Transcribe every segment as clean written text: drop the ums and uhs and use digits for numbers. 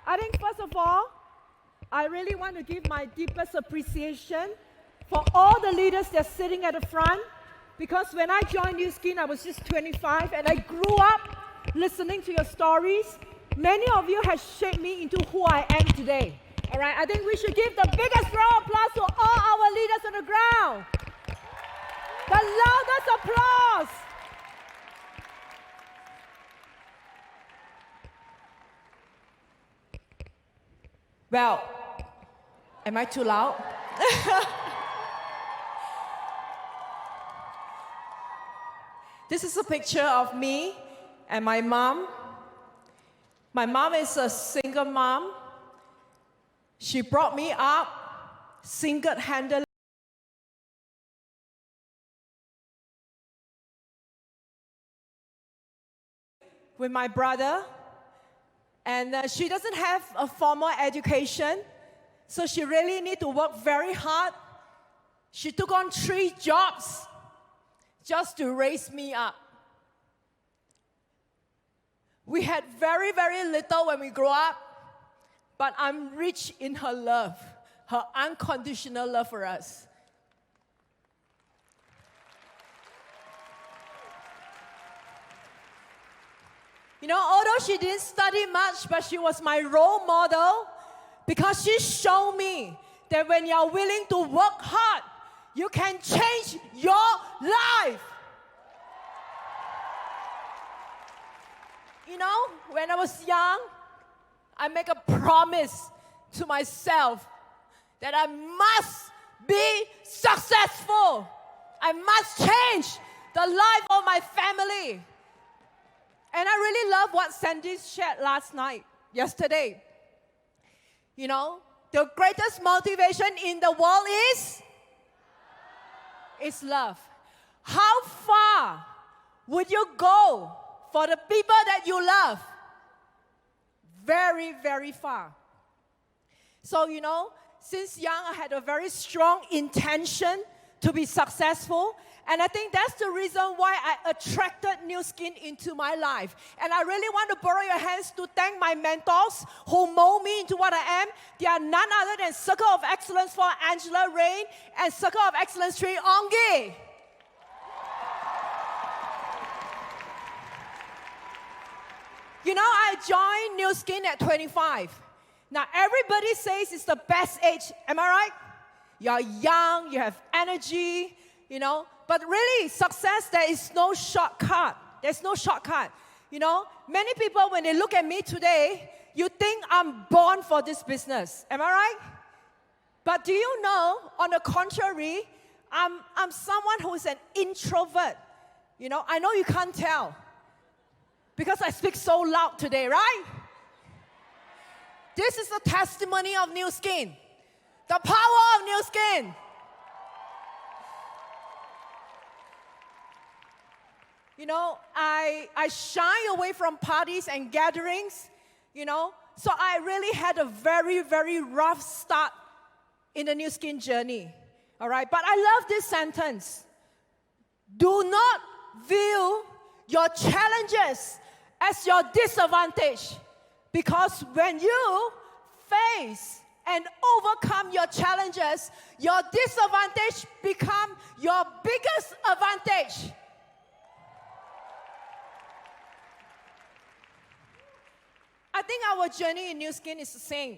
I think first of all, I really want to give my deepest appreciation for all the leaders that are sitting at the front, because when I joined New Skin, I was just 25, and I grew up listening to your stories. Many of you have shaped me into who I am today. All right, I think we should give the biggest round of applause to all our leaders on the ground. The loudest applause. Well, am I too loud? This is a picture of me and my mom. My mom is a single mom. She brought me up single-handedly. With my brother. And she doesn't have a formal education, so she really need to work very hard. She took on 3 jobs just to raise me up. We had very, very little when we grew up, but I'm rich in her love, her unconditional love for us. You know, although she didn't study much, but she was my role model because she showed me that when you're willing to work hard, you can change your life. You know, when I was young, I make a promise to myself that I must be successful. I must change the life of my family. And I really love what Sandy shared yesterday. You know, the greatest motivation in the world is love. How far would you go for the people that you love? Very, very far. So, you know, since young, I had a very strong intention to be successful. And I think that's the reason why I attracted New Skin into my life. And I really want to borrow your hands to thank my mentors who mold me into what I am. They are none other than Circle of Excellence for Angela Rain and Circle of Excellence 3 Ongi. You know, I joined New Skin at 25. Now, everybody says it's the best age. Am I right? You're young, you have energy, you know. But really, success, there is no shortcut. There's no shortcut. You know, many people, when they look at me today, you think I'm born for this business. Am I right? But do you know, on the contrary, I'm someone who is an introvert. You know, I know you can't tell because I speak so loud today, right? This is the testimony of New Skin. The power of New Skin. You know, I shy away from parties and gatherings, you know. So I really had a very, very rough start in the New Skin journey. All right, but I love this sentence. Do not view your challenges as your disadvantage, because when you face and overcome your challenges, your disadvantage become your biggest advantage. I think our journey in New Skin is the same,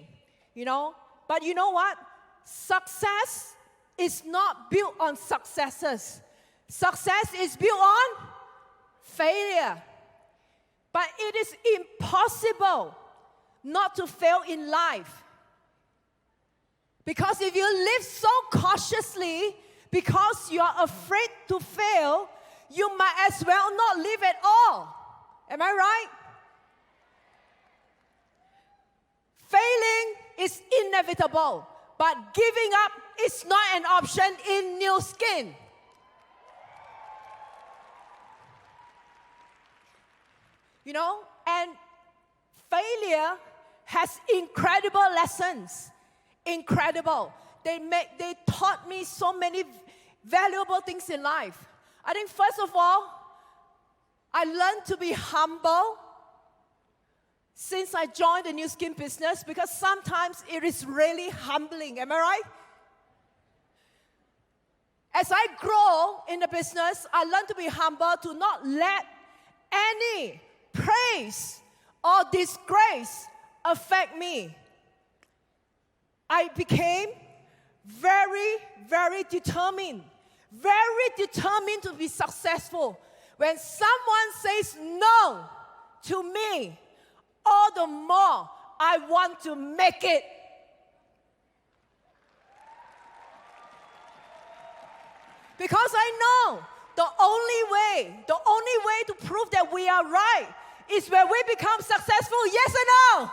you know. But you know what? Success is not built on successes. Success is built on failure. But it is impossible not to fail in life. Because if you live so cautiously because you are afraid to fail, you might as well not live at all. Am I right? Failing is inevitable, but giving up is not an option in New Skin. You know, and failure has incredible lessons. Incredible. They taught me so many valuable things in life. I think first of all, I learned to be humble. since I joined the New Skin business, because sometimes it is really humbling. Am I right? As I grow in the business, I learned to be humble, to not let any praise or disgrace affect me. I became very, very determined to be successful. When someone says no to me, all the more I want to make it. Because I know the only way to prove that we are right is when we become successful. Yes or no?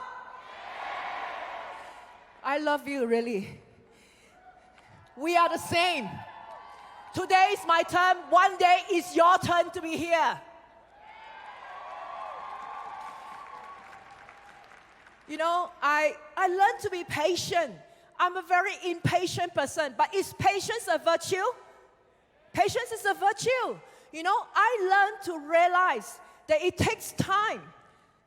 I love you, really. We are the same. Today is my turn. One day is your turn to be here. You know, I learned to be patient. I'm a very impatient person, but is patience a virtue? Patience is a virtue. You know, I learned to realize that it takes time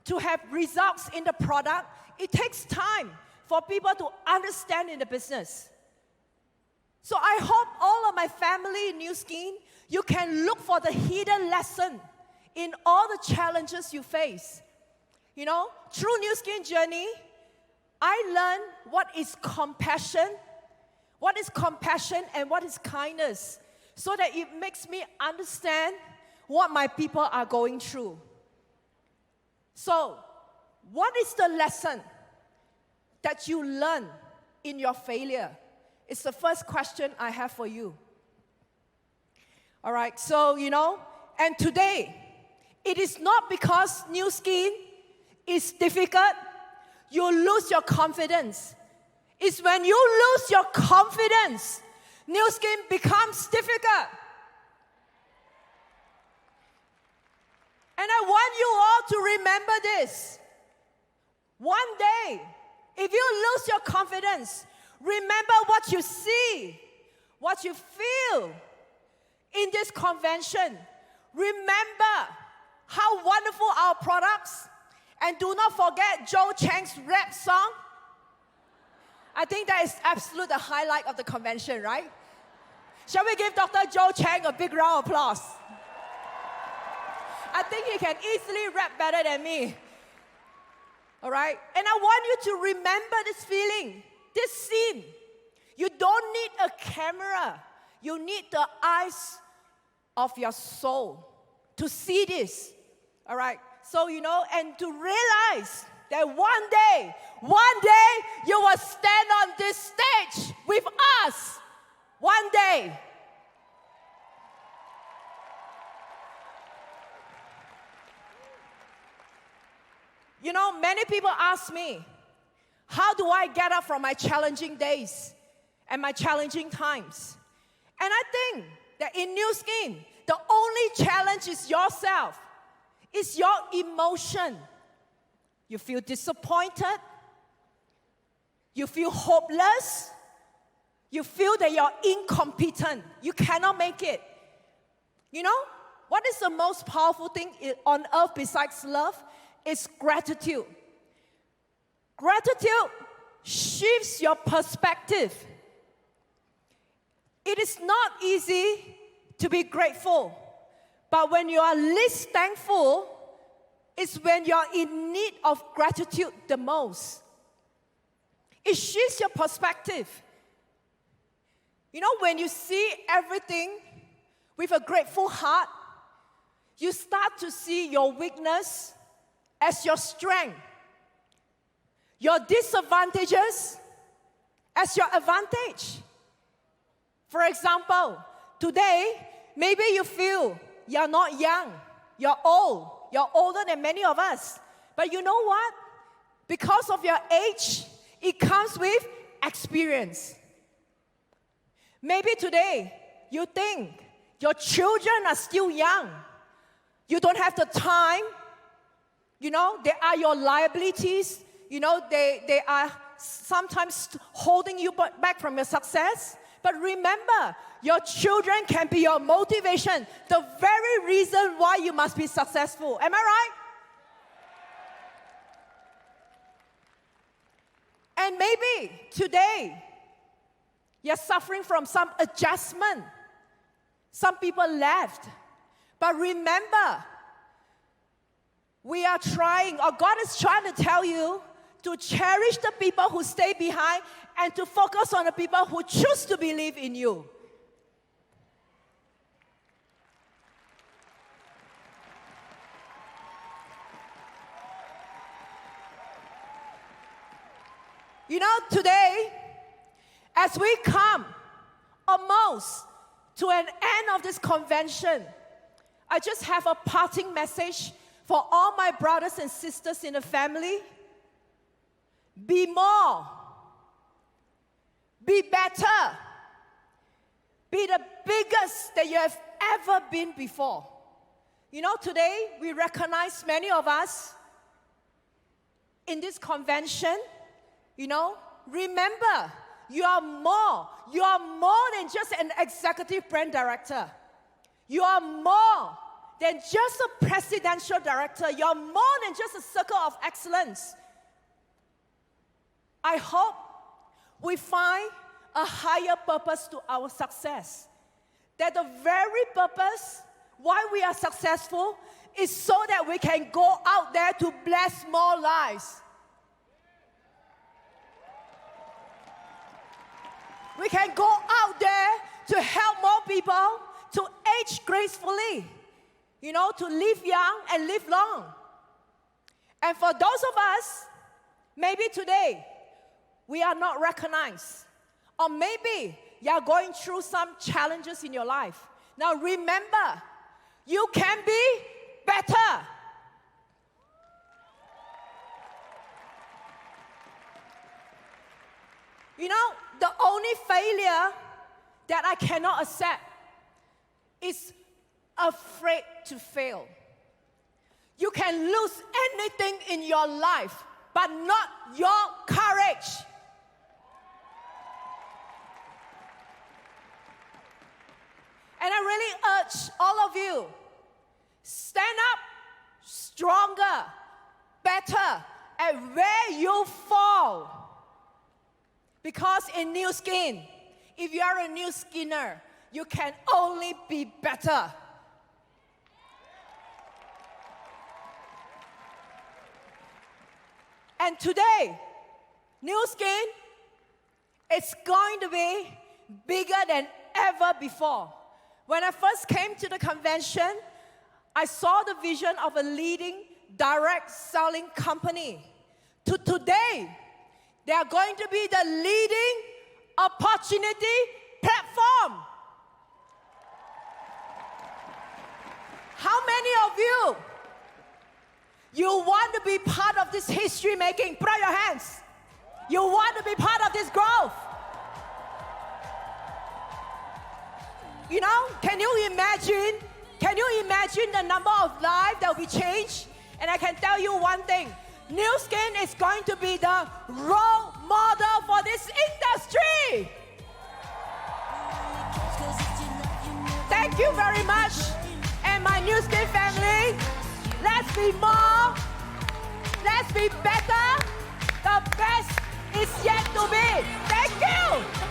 to have results in the product. It takes time for people to understand in the business. So I hope all of my family in New Skin, you can look for the hidden lesson in all the challenges you face. You know, through New Skin journey, I learned what is compassion and what is kindness, so that it makes me understand what my people are going through. So, what is the lesson that you learn in your failure? It's the first question I have for you. All right, so, you know, and today, it is not because New Skin is difficult, you lose your confidence. It's when you lose your confidence, New Skin becomes difficult. And I want you all to remember this. One day, if you lose your confidence, remember what you see, what you feel in this convention. Remember how wonderful our products, and do not forget Joe Chang's rap song. I think that is absolute the highlight of the convention, right? Shall we give Dr. Joe Chang a big round of applause? I think he can easily rap better than me. All right? And I want you to remember this feeling, this scene. You don't need a camera. You need the eyes of your soul to see this. All right? So, you know, and to realize that one day, you will stand on this stage with us. One day. You know, many people ask me, how do I get up from my challenging days and my challenging times? And I think that in New Skin, the only challenge is yourself. It's your emotion. You feel disappointed. You feel hopeless. You feel that you're incompetent. You cannot make it. You know, what is the most powerful thing on earth besides love? It's gratitude. Gratitude shifts your perspective. It is not easy to be grateful, but when you are least thankful, it's when you're in need of gratitude the most. It shifts your perspective. You know, when you see everything with a grateful heart, you start to see your weakness as your strength, your disadvantages as your advantage. For example, today, maybe you feel you're not young, you're old, you're older than many of us. But you know what? Because of your age, it comes with experience. Maybe today, you think your children are still young. You don't have the time. You know, they are your liabilities. You know, they are sometimes holding you back from your success. But remember, your children can be your motivation, the very reason why you must be successful. Am I right? And maybe today, you're suffering from some adjustment. Some people left. But remember, we are trying, or God is trying to tell you to cherish the people who stay behind and to focus on the people who choose to believe in you. You know, today, as we come almost to an end of this convention, I just have a parting message for all my brothers and sisters in the family. Be more. Be better. Be the biggest that you have ever been before. You know, today we recognize many of us in this convention. You know, remember, you are more. You are more than just an executive brand director. You are more than just a presidential director. You are more than just a circle of excellence. I hope we find a higher purpose to our success. That the very purpose why we are successful is so that we can go out there to bless more lives. We can go out there to help more people to age gracefully, you know, to live young and live long. And for those of us, maybe today, we are not recognized. Or maybe you are going through some challenges in your life. Now remember, you can be better. You know, the only failure that I cannot accept is afraid to fail. You can lose anything in your life, but not your courage. And I really urge all of you, stand up stronger, better, and where you fall. Because in New Skin, if you are a new skinner, you can only be better. And today, New Skin is going to be bigger than ever before. When I first came to the convention, I saw the vision of a leading direct selling company. To today, they are going to be the leading opportunity platform. How many of you want to be part of this history making? Put out your hands. You want to be part of this growth. You know, can you imagine the number of lives that will be changed? And I can tell you one thing. New Skin is going to be the role model for this industry. Thank you very much. And my New Skin family, let's be more, let's be better. The best is yet to be. Thank you.